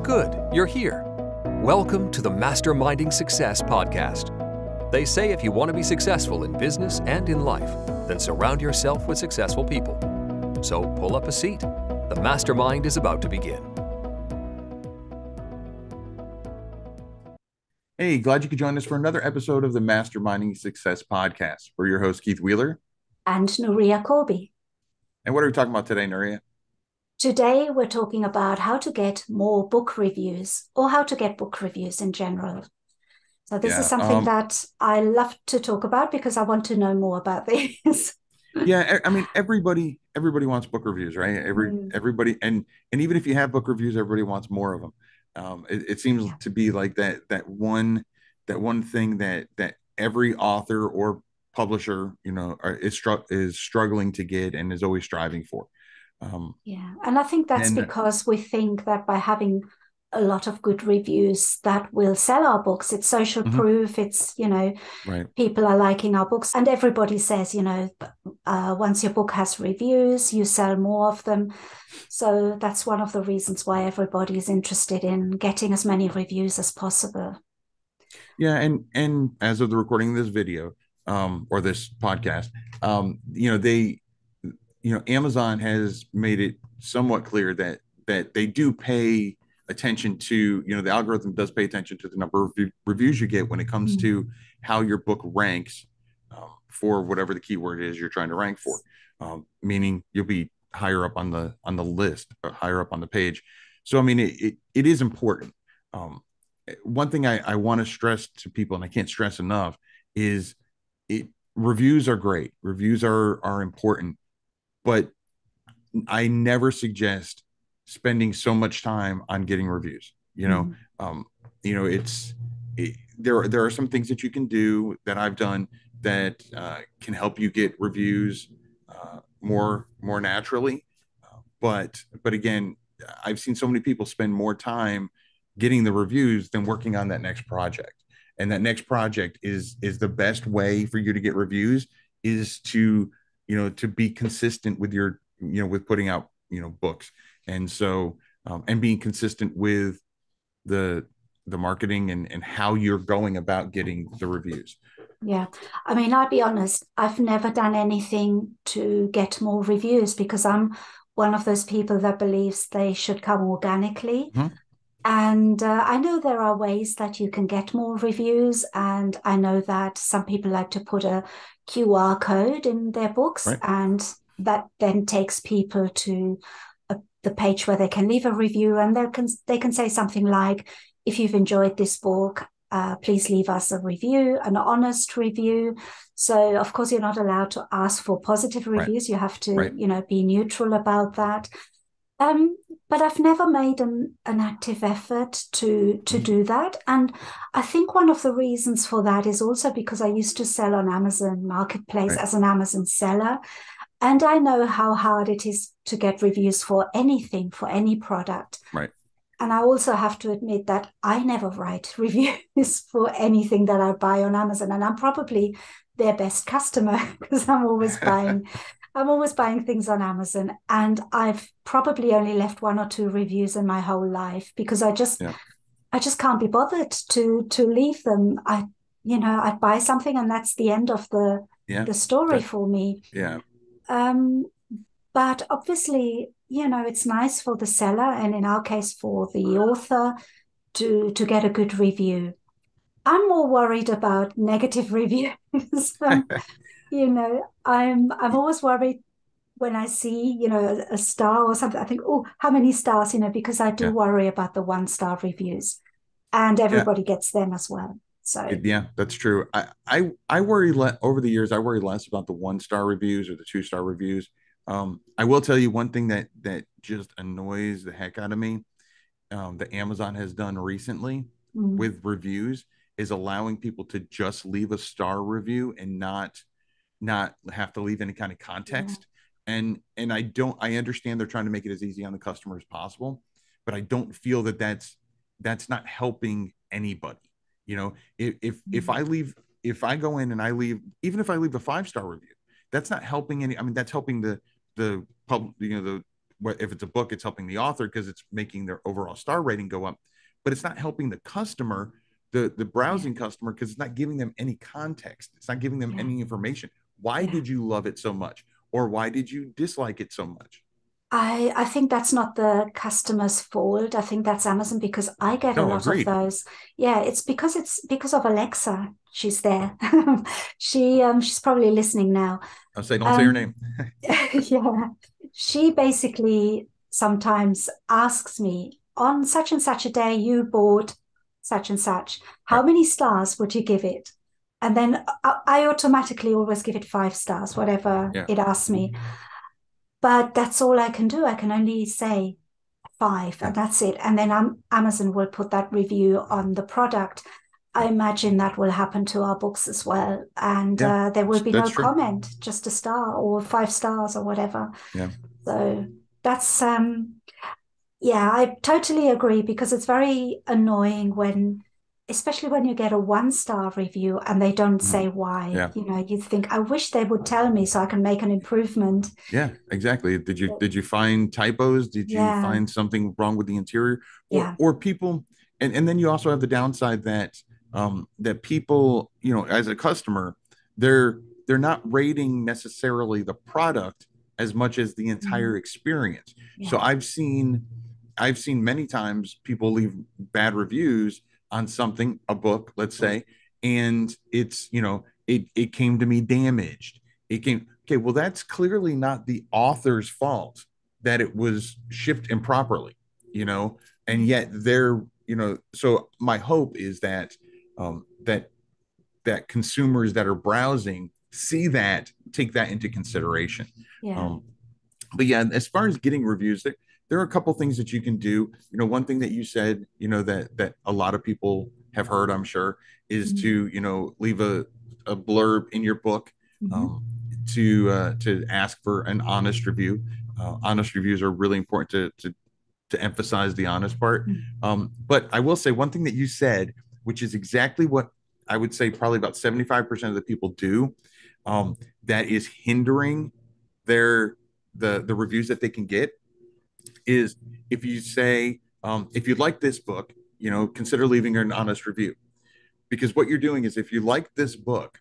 good, you're here. Welcome to the Masterminding Success podcast. They say if you want to be successful in business and in life, then surround yourself with successful people. So pull up a seat. The mastermind is about to begin. Hey, glad you could join us for another episode of the Masterminding Success podcast. We're your host, Keith Wheeler. And Nuria Corby. And what are we talking about today, Nuria? Today, we're talking about how to get more book reviews or how to get book reviews in general. So this is something that I love to talk about because I want to know more about this. Yeah, I mean, everybody wants book reviews, right? Everybody, and even if you have book reviews, everybody wants more of them. It seems to be like that one thing that every author or publisher, is struggling to get and is always striving for. And I think that's because we think that by having a lot of good reviews that will sell our books. It's social proof. It's, people are liking our books. And everybody says, once your book has reviews, you sell more of them. So that's one of the reasons why everybody is interested in getting as many reviews as possible. Yeah. And as of the recording of this video, or this podcast, Amazon has made it somewhat clear that they do pay attention to, the algorithm does pay attention to the number of reviews you get when it comes to how your book ranks for whatever the keyword is you're trying to rank for, meaning you'll be higher up on the list, or higher up on the page. So, I mean, it is important. One thing I want to stress to people, and I can't stress enough, is reviews are great. Reviews are important, but I never suggest spending so much time on getting reviews. There are some things that you can do that I've done that can help you get reviews more naturally. But again, I've seen so many people spend more time getting the reviews than working on that next project. And that next project is the best way for you to get reviews, is to be consistent with your, with putting out, books. And so, and being consistent with the marketing and how you're going about getting the reviews. Yeah. I mean, I'll be honest, I've never done anything to get more reviews because I'm one of those people that believes they should come organically. And I know there are ways that you can get more reviews. And I know that some people like to put a QR code in their books, right, and that then takes people to the page where they can leave a review, and they can say something like, if you've enjoyed this book, please leave us a review, an honest review. So of course you're not allowed to ask for positive reviews. Right. You have to, be neutral about that. But I've never made an active effort to do that. And I think one of the reasons for that is also because I used to sell on Amazon Marketplace as an Amazon seller. And I know how hard it is to get reviews for anything, for any product. Right. And I also have to admit that I never write reviews for anything that I buy on Amazon. And I'm probably their best customer because I'm always buying things on Amazon. And I've probably only left 1 or 2 reviews in my whole life because I just can't be bothered to leave them. I buy something and that's the end of the story for me. Yeah. But obviously, it's nice for the seller and in our case for the author to get a good review. I'm more worried about negative reviews. I'm always worried when I see, a star or something. I think, oh, how many stars, because I do worry about the 1-star reviews, and everybody gets them as well. So yeah, that's true. I worry over the years. I worry less about the 1-star reviews or the 2-star reviews. I will tell you one thing that just annoys the heck out of me, that Amazon has done recently with reviews, is allowing people to just leave a star review and not have to leave any kind of context. And I understand they're trying to make it as easy on the customer as possible, but I don't feel that that's not helping anybody. If I go in and I leave, even if I leave a 5-star review, that's not helping any. I mean, that's helping the if it's a book, it's helping the author because it's making their overall star rating go up, but it's not helping the customer, the browsing customer, because it's not giving them any context. It's not giving them any information. Why did you love it so much? Or why did you dislike it so much? I think that's not the customer's fault. I think that's Amazon, because I get a lot of those. Yeah, it's because of Alexa. She's there. She's probably listening now. I'll say, don't say her name. Yeah. She basically sometimes asks me, on such and such a day, you bought such and such. How many stars would you give it? And then I automatically always give it 5 stars, whatever it asks me. But that's all I can do. I can only say 5, and that's it. And then Amazon will put that review on the product. I imagine that will happen to our books as well. And there will be no comment, just a star or 5 stars or whatever. Yeah. So that's, I totally agree, because it's very annoying especially when you get a 1-star review and they don't say why. Yeah. You think, I wish they would tell me so I can make an improvement. Yeah, exactly. Did you find typos? Did you find something wrong with the interior? Or people, and then you also have the downside that that people, as a customer, they're not rating necessarily the product as much as the entire experience. So I've seen many times people leave bad reviews on something, a book, let's say, and it's, it came to me damaged. Okay, well, that's clearly not the author's fault that it was shipped improperly, and yet they're, so my hope is that that consumers that are browsing see that, take that into consideration. But yeah, as far as getting reviews, there are a couple things that you can do. One thing that you said, that a lot of people have heard, I'm sure, is to, leave a blurb in your book, to ask for an honest review. Honest reviews are really important to emphasize the honest part. But I will say one thing that you said, which is exactly what I would say probably about 75% of the people do, that is hindering the reviews that they can get, is if you say, if you like this book, consider leaving an honest review. Because what you're doing is, if you like this book,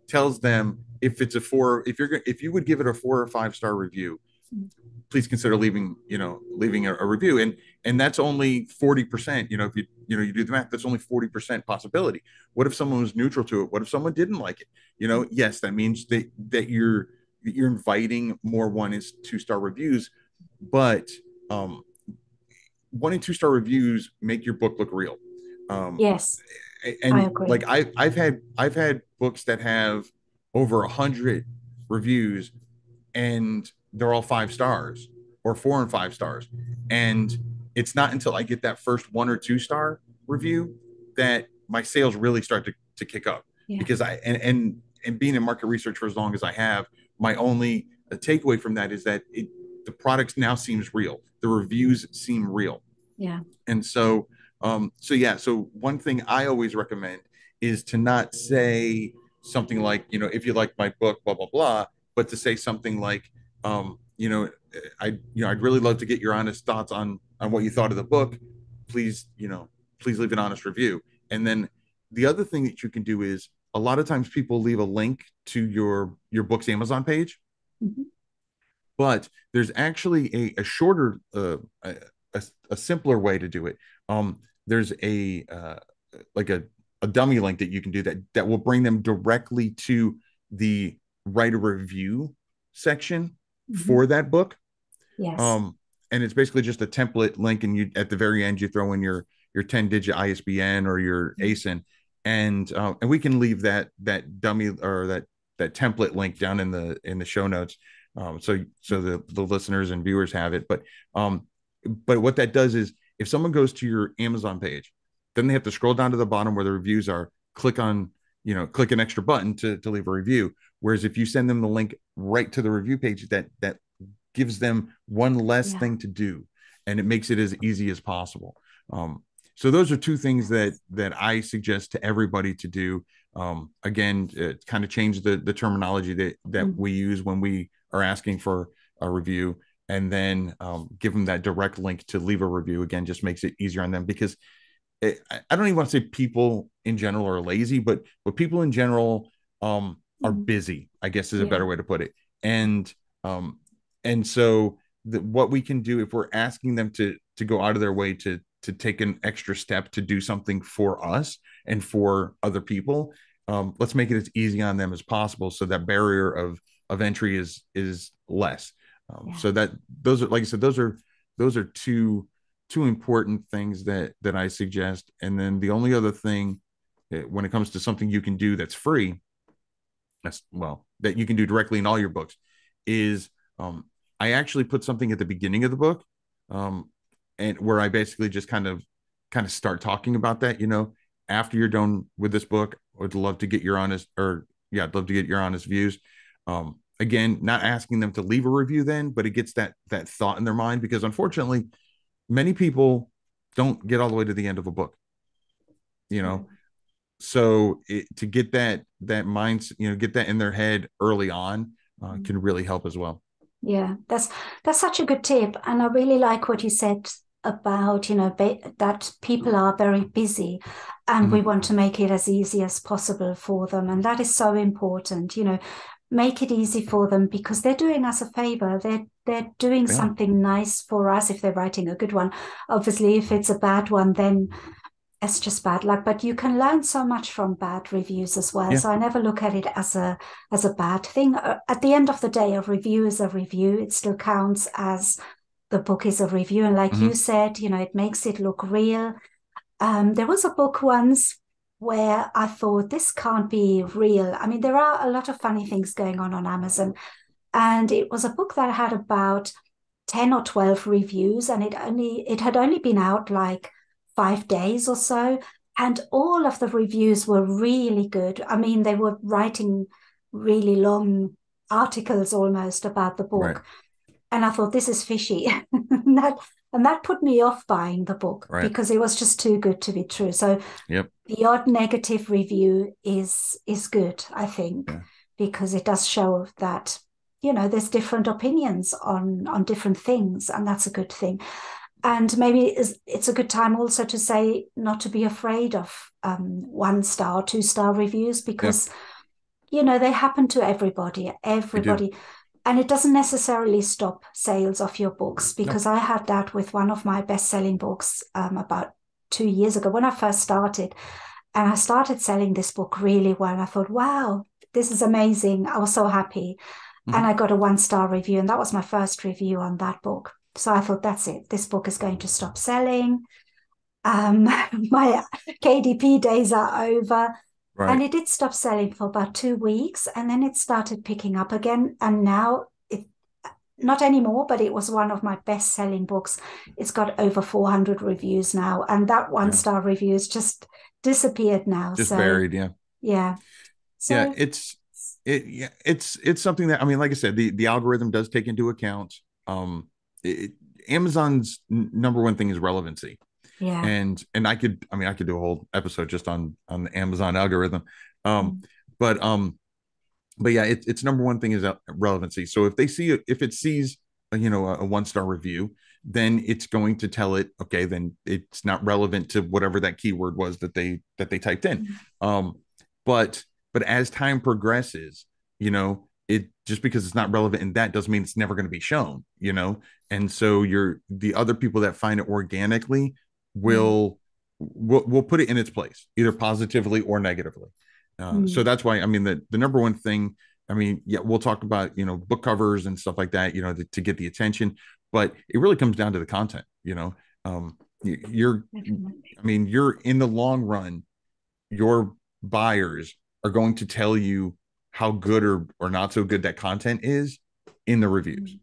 tells them if it's if you would give it a 4 or 5 star review, please consider leaving a review. And that's only 40%. If you do the math, that's only 40% possibility. What if someone was neutral to it? What if someone didn't like it? Yes, that means that you're inviting more 1 and 2 star reviews, but 1 and 2 star reviews make your book look real. Yes, and I agree. Like I've had books that have over 100 reviews, and they're all 5 stars or 4 and 5 stars, and it's not until I get that first 1 or 2 star review that my sales really start to kick up. Because and being in market research for as long as I have, my only takeaway from that is that the product now seems real. The reviews seem real. And so so one thing I always recommend is to not say something like, if you like my book, blah blah blah, but to say something like, I'd really love to get your honest thoughts on what you thought of the book. Please leave an honest review. And then the other thing that you can do is, a lot of times people leave a link to your book's Amazon page, but there's actually a shorter, a simpler way to do it. There's a dummy link that you can do that will bring them directly to the write a review section for that book. And it's basically just a template link, and you, at the very end, you throw in your 10-digit ISBN or your ASIN, and we can leave that dummy or that template link down in the show notes, so the listeners and viewers have it. But what that does is, if someone goes to your Amazon page, then they have to scroll down to the bottom where the reviews are, click an extra button to leave a review. Whereas if you send them the link right to the review page, that gives them one less thing to do, and it makes it as easy as possible. So those are 2 things that I suggest to everybody to do. Again, kind of change the terminology that we use when we are asking for a review. and then give them that direct link to leave a review. Again, just makes it easier on them, because I don't even want to say people in general are lazy, but people in general are busy, I guess is a better way to put it. And so what we can do, if we're asking them to go out of their way to take an extra step to do something for us and for other people, let's make it as easy on them as possible, so that barrier of entry is less. So that those are, like I said, those are two important things that I suggest. And then the only other thing, when it comes to something you can do that's free, that you can do directly in all your books, is I actually put something at the beginning of the book, and where I basically just kind of start talking about that. After you're done with this book, I'd love to get your honest views. Again, not asking them to leave a review then, but it gets that thought in their mind, because unfortunately, many people don't get all the way to the end of a book. So to get that mind, get that in their head early on, can really help as well. Yeah, that's such a good tip. And I really like what you said about, that people are very busy, and we want to make it as easy as possible for them. And that is so important, make it easy for them, because they're doing us a favor. They're doing something nice for us if they're writing a good one. Obviously, if it's a bad one, then it's just bad luck. But you can learn so much from bad reviews as well. So I never look at it as a bad thing. At the end of the day, a review is a review. It still counts as the book is a review. And like you said, it makes it look real. There was a book once where I thought, this can't be real. I mean, there are a lot of funny things going on Amazon. And it was a book that had about 10 or 12 reviews, and it had only been out like 5 days or so. And all of the reviews were really good. I mean, they were writing really long articles almost about the book. Right. And I thought, this is fishy. And that put me off buying the book, because it was just too good to be true. So the odd negative review is good, I think, because it does show that, there's different opinions on different things, and that's a good thing. And maybe it's a good time also to say not to be afraid of 1-star, 2-star reviews, because, they happen to everybody. And it doesn't necessarily stop sales of your books, because I had that with one of my best-selling books about 2 years ago when I first started. And I started selling this book really well. I thought, wow, this is amazing. I was so happy. And I got a 1-star review, and that was my first review on that book. So I thought, that's it. This book is going to stop selling. My KDP days are over. Right. And it did stop selling for about 2 weeks, and then it started picking up again. And now not anymore, but it was one of my best-selling books. It's got over 400 reviews now, and that 1-star review has just disappeared now. Just buried, yeah. So, it's something that, I mean, like I said, the algorithm does take into account. Amazon's number one thing is relevancy. Yeah. And I could do a whole episode just on the Amazon algorithm. But yeah, its number one thing is relevancy. So if it sees a 1-star review, then it's going to tell it, okay, then it's not relevant to whatever that keyword was that they typed in. But as time progresses, it, just because it's not relevant in that doesn't mean it's never going to be shown, and so the other people that find it organically will put it in its place, either positively or negatively. So that's why, I mean, the number one thing, I mean, we'll talk about, book covers and stuff like that, to get the attention, but it really comes down to the content. You're in the long run, your buyers are going to tell you how good or not so good that content is in the reviews.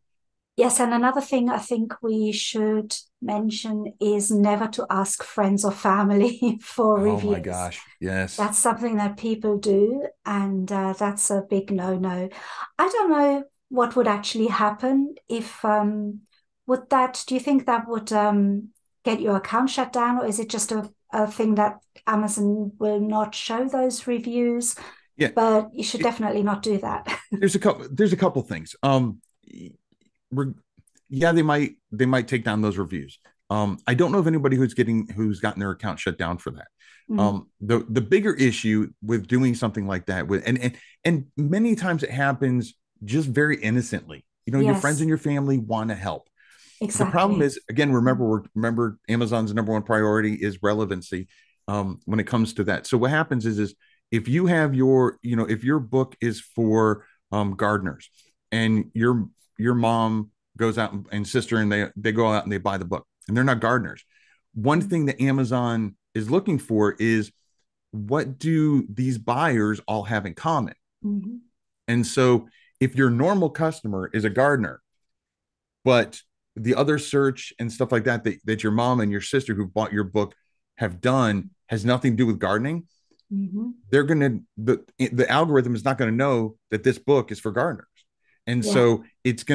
Yes, and another thing I think we should mention is never to ask friends or family for reviews. Oh my gosh, yes. That's something that people do, and that's a big no-no. I don't know what would actually happen if, do you think that would get your account shut down, or is it just a thing that Amazon will not show those reviews? Yeah. But you should definitely not do that. There's a couple things. yeah, they might take down those reviews. I don't know of anybody who's gotten their account shut down for that. The bigger issue with doing something like that and many times it happens just very innocently. Your friends and your family want to help. Exactly. The problem is, again, remember Amazon's number one priority is relevancy when it comes to that. So what happens is if you have if your book is for gardeners and your mom goes out and sister and they go out and they buy the book and they're not gardeners. One thing that Amazon is looking for is what do these buyers all have in common? And so if your normal customer is a gardener, but the other search and stuff like that your mom and your sister who bought your book have done has nothing to do with gardening, they're the algorithm is not going to know that this book is for gardeners. And so it's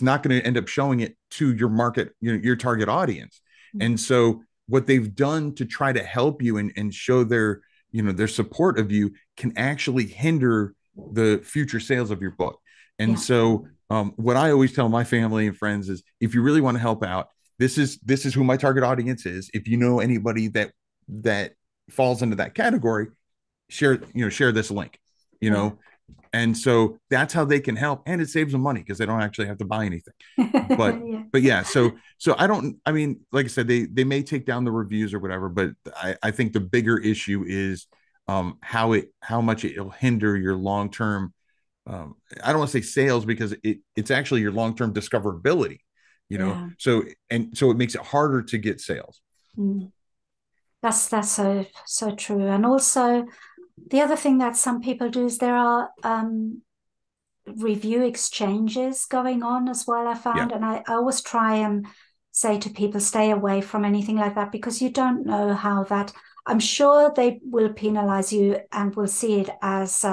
not going to end up showing it to your market, your target audience. And so what they've done to try to help you and show their support of you can actually hinder the future sales of your book. And so what I always tell my family and friends is, if you really want to help out, this is who my target audience is. If you know anybody that falls into that category, share this link, and so that's how they can help. And it saves them money because they don't actually have to buy anything. But yeah, so I mean, like I said, they may take down the reviews or whatever, but I think the bigger issue is how much it'll hinder your long-term, I don't want to say sales, because it's actually your long-term discoverability, so it makes it harder to get sales. That's so true. And also the other thing that some people do is there are review exchanges going on as well, I found. And I always try and say to people, stay away from anything like that, because you don't know how that, I'm sure they will penalize you and will see it as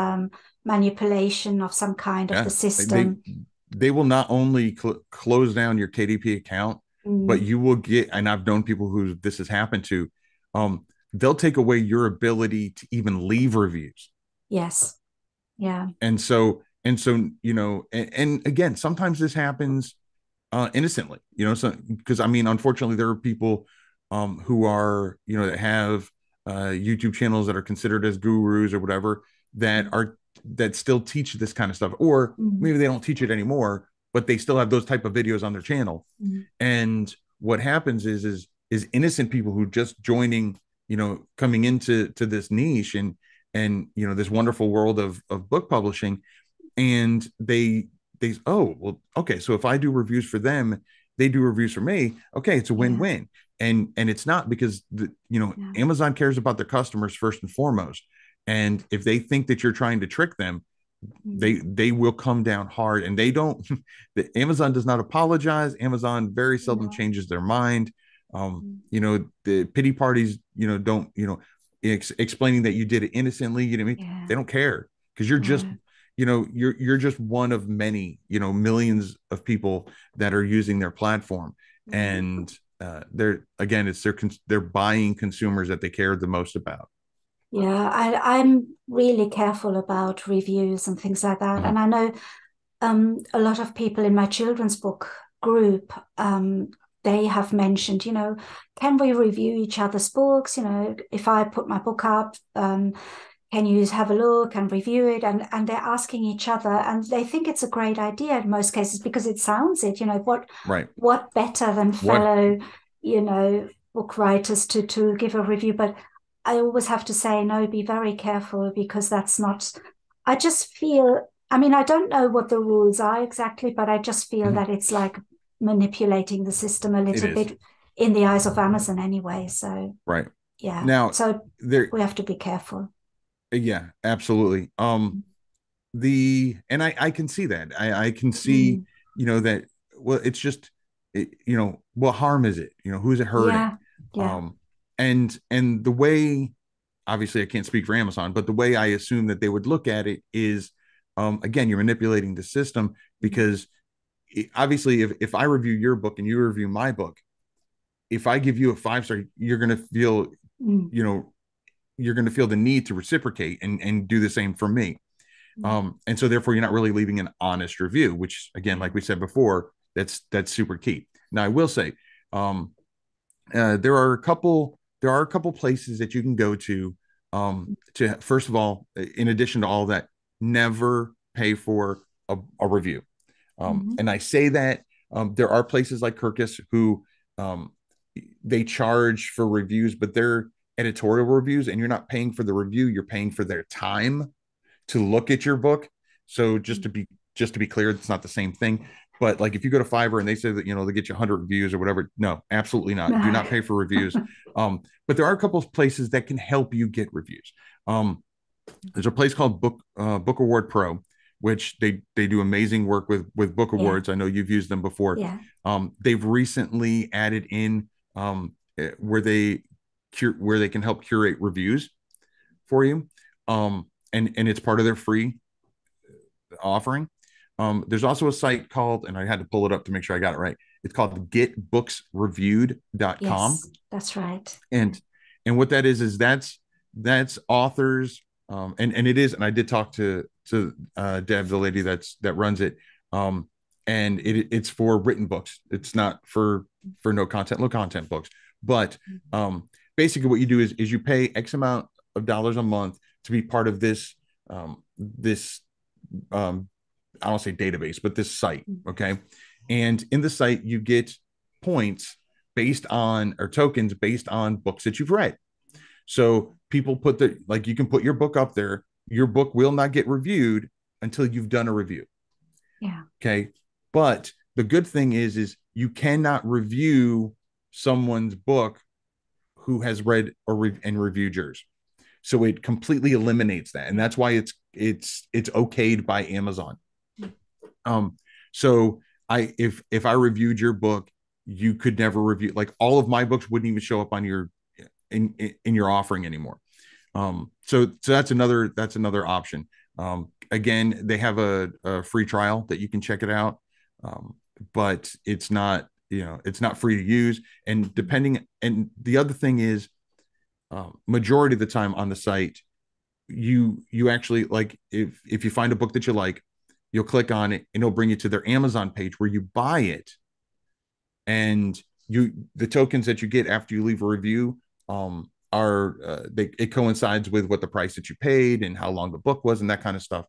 manipulation of some kind of the system. They will not only close down your KDP account, but you will get, and I've known people who this has happened to, they'll take away your ability to even leave reviews. Yes. Yeah. And so, and again, sometimes this happens innocently, so, because I mean, unfortunately, there are people who are, that have YouTube channels that are considered as gurus or whatever that still teach this kind of stuff, or maybe they don't teach it anymore, but they still have those type of videos on their channel. And what happens is innocent people who just joining, coming into this niche and this wonderful world of book publishing, and they oh, well, okay, so if I do reviews for them, they do reviews for me, okay, it's a win-win. And it's not, because Amazon cares about their customers first and foremost. And if they think that you're trying to trick them, they will come down hard. And they don't, Amazon does not apologize. Amazon very seldom changes their mind. The pity parties, don't, explaining that you did it innocently, they don't care, because you're just, you're just one of many, millions of people that are using their platform. And they're buying consumers that they care the most about. Yeah, I'm really careful about reviews and things like that. And I know a lot of people in my children's book group, they have mentioned, can we review each other's books? If I put my book up, can you have a look and review it? And they're asking each other, and they think it's a great idea in most cases, because it sounds it, what better than fellow, book writers to give a review. But I always have to say, no, be very careful, because that's not, I just feel, I mean, I don't know what the rules are exactly, but I just feel that it's like manipulating the system a little bit in the eyes of Amazon anyway. So, yeah. Now, so we have to be careful. Yeah, absolutely. And I can see that. I can see, that, well, it's just, what harm is it? Who's it hurting? Yeah. And the way, obviously I can't speak for Amazon, but the way I assume that they would look at it is, again, you're manipulating the system, because obviously if I review your book and you review my book, if I give you a 5-star, you're going to feel, you're going to feel the need to reciprocate and do the same for me. And so therefore you're not really leaving an honest review, which, again, like we said before, that's super key. Now, I will say, there are a couple places that you can go to first of all, in addition to all that, never pay for a review. And I say that there are places like Kirkus who they charge for reviews, but they're editorial reviews, and you're not paying for the review, you're paying for their time to look at your book. So just to be clear, it's not the same thing. But like if you go to Fiverr and they say that, you know, they get you 100 reviews or whatever, no, absolutely not. Do not pay for reviews. But there are a couple of places that can help you get reviews. There's a place called Book Award Pro, which they do amazing work with book awards. I know you've used them before. They've recently added in where they can help curate reviews for you. And it's part of their free offering. There's also a site called, and I had to pull it up to make sure I got it right. It's called getbooksreviewed.com. Yes, that's right. And what that is that's authors. And it is, and I did talk to Deb, the lady that runs it. And it's for written books. It's not for no content, low content books. But basically what you do is you pay X amount of dollars a month to be part of this I don't say database, but this site. Okay. And in the site, you get points based on, or tokens based on books that you've read. So people you can put your book up there. Your book will not get reviewed until you've done a review. Yeah. Okay. But the good thing is you cannot review someone's book who has read and reviewed yours. So it completely eliminates that. And that's why it's okayed by Amazon. So if I reviewed your book, you could never review, like all of my books wouldn't even show up on your in your offering anymore. So that's another option. Again, they have a free trial that you can check it out. But it's not free to use. And the other thing is, majority of the time on the site, you actually, like, if you find a book that you like, you'll click on it and it'll bring you to their Amazon page where you buy it. And the tokens that you get after you leave a review, it coincides with what the price that you paid and how long the book was and that kind of stuff.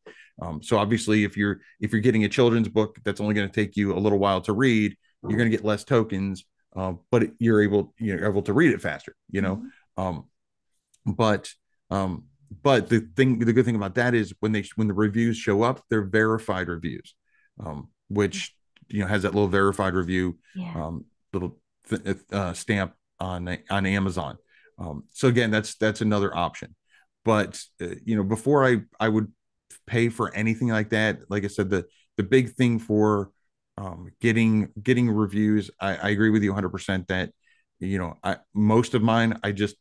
So obviously if you're getting a children's book that's only going to take you a little while to read, you're going to get less tokens, but you're able to read it faster, but the good thing about that is when the reviews show up, they're verified reviews, which has that little verified review little stamp on Amazon. So again, that's another option. But before I would pay for anything like that, like I said, the big thing for getting reviews, I agree with you 100% that most of mine I just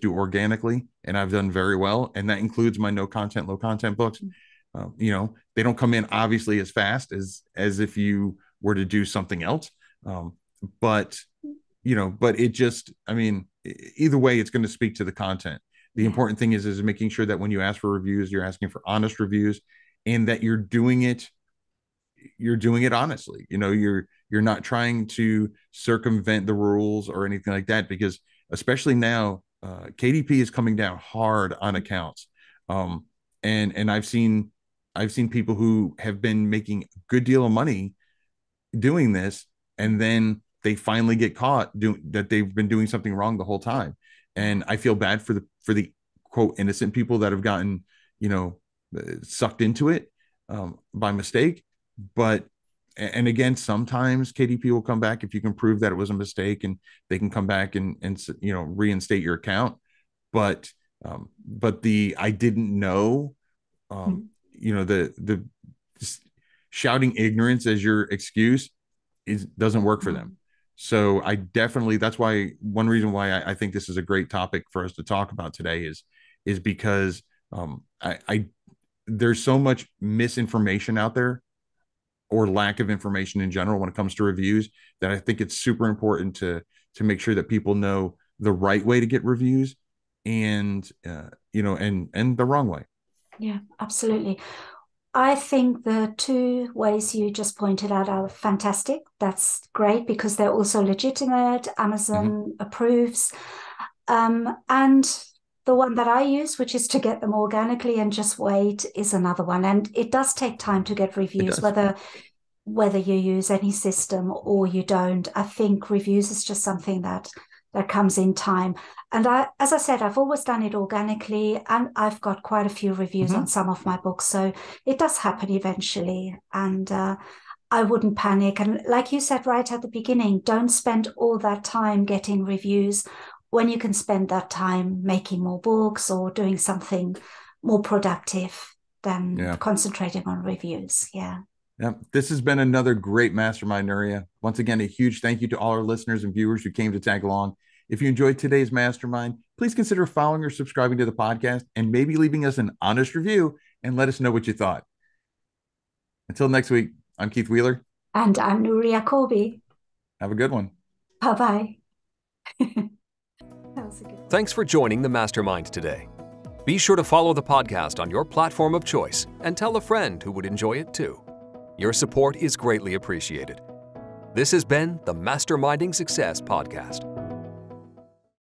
do organically, and I've done very well, and that includes my no content, low content books. They don't come in obviously as fast as if you were to do something else, but it just, either way, it's going to speak to the content. The important thing is making sure that when you ask for reviews, you're asking for honest reviews, and that you're doing it honestly. You're not trying to circumvent the rules or anything like that, because especially now, KDP is coming down hard on accounts. And I've seen people who have been making a good deal of money doing this, and then they finally get caught that they've been doing something wrong the whole time. And I feel bad for the quote innocent people that have gotten, sucked into it by mistake. And again, sometimes KDP will come back if you can prove that it was a mistake, and they can come back and reinstate your account. But I didn't know, the shouting ignorance as your excuse doesn't work for them. So that's why one reason why I think this is a great topic for us to talk about today is because there's so much misinformation out there, or lack of information in general when it comes to reviews, that I think it's super important to make sure that people know the right way to get reviews, and the wrong way. Yeah, absolutely. I think the two ways you just pointed out are fantastic. That's great because they're also legitimate. Amazon approves. And the one that I use, which is to get them organically and just wait, is another one. And it does take time to get reviews, whether you use any system or you don't. I think reviews is just something that comes in time. And as I said, I've always done it organically, and I've got quite a few reviews on some of my books. So it does happen eventually. And I wouldn't panic. And like you said right at the beginning, don't spend all that time getting reviews when you can spend that time making more books or doing something more productive than concentrating on reviews. Yeah. This has been another great mastermind, Nuria. Once again, a huge thank you to all our listeners and viewers who came to tag along. If you enjoyed today's mastermind, please consider following or subscribing to the podcast and maybe leaving us an honest review and let us know what you thought. Until next week, I'm Keith Wheeler. And I'm Nuria Corby. Have a good one. Bye-bye. Thanks for joining the Mastermind today. Be sure to follow the podcast on your platform of choice and tell a friend who would enjoy it too. Your support is greatly appreciated. This has been the Masterminding Success Podcast.